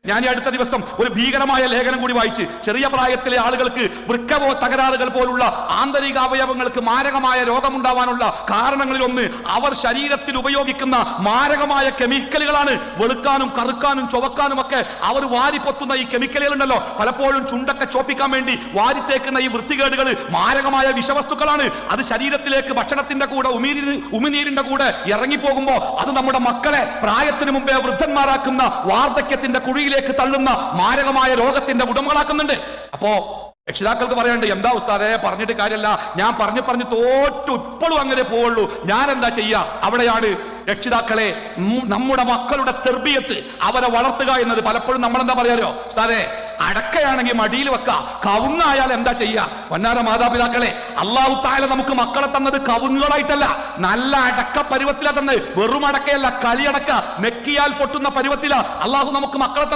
ഞാൻ ഈ അടുത്ത ദിവസം ഒരു ഭീകരമായ ലേഖനം കൂടി വായിച്ച് ചെറിയ പ്രായത്തിലെ ആളുകൾക്ക് വൃക്കവോ തകരാറുകൾ പോലുള്ള ആന്തരിക അവയവങ്ങൾക്ക് മാരകമായ രോഗമുണ്ടാവാനുള്ള കാരണങ്ങളിൽ ഒന്ന് അവർ ശരീരത്തിൽ ഉപയോഗിക്കുന്ന മാരകമായ കെമിക്കലുകളാണ്. വെളുക്കാനും കറുക്കാനും ചുവക്കാനും ഒക്കെ അവർ വാരിപ്പൊത്തുന്ന ഈ കെമിക്കലുകൾ ഉണ്ടല്ലോ, പലപ്പോഴും ചുണ്ടൊക്കെ ചോപ്പിക്കാൻ വേണ്ടി വാരിത്തേക്കുന്ന ഈ വൃത്തികേടുകൾ മാരകമായ വിഷവസ്തുക്കളാണ്. അത് ശരീരത്തിലേക്ക് ഭക്ഷണത്തിന്റെ കൂടെ ഉമിനീരിന്റെ കൂടെ ഇറങ്ങിപ്പോകുമ്പോ അത് നമ്മുടെ മക്കളെ പ്രായത്തിന് മുമ്പേ വൃദ്ധന്മാരാക്കുന്ന വാർദ്ധക്യത്തിന്റെ കുഴിയിൽ തള്ളുന്ന മാരകമായ രോഗത്തിന്റെ ഉടമകളാക്കുന്നുണ്ട്. അപ്പോ രക്ഷിതാക്കൾക്ക് പറയാണ്ട്, എന്താ ഉസ്താദേ പറഞ്ഞിട്ട് കാര്യമല്ല, ഞാൻ പറഞ്ഞു തോറ്റു ഇപ്പോഴും അങ്ങനെ പോവുള്ളൂ, ഞാൻ എന്താ ചെയ്യാ? അവിടെയാണ് രക്ഷിതാക്കളെ നമ്മുടെ മക്കളുടെ തെർബിയത്ത്, അവരെ വളർത്തുക എന്നത്. പലപ്പോഴും നമ്മളെന്താ പറയാറോ, ഉസ്താദേ അടക്കയാണെങ്കിൽ മടിയിൽ വെക്ക, കവുങ്ങായാൽ എന്താ ചെയ്യാ? പൊന്നാര മാതാപിതാക്കളെ, അല്ലാഹു തആല നമുക്ക് മക്കളെ തന്നത് കവുങ്ങുകളായിട്ടല്ല, നല്ല അടക്ക പരുവത്തിലാ തന്നത്. വെറും അടക്കയല്ല, കളിയടക്ക, നെക്കിയാൽ പൊട്ടുന്ന പരുവത്തിലാ അല്ലാഹു നമുക്ക് മക്കളെ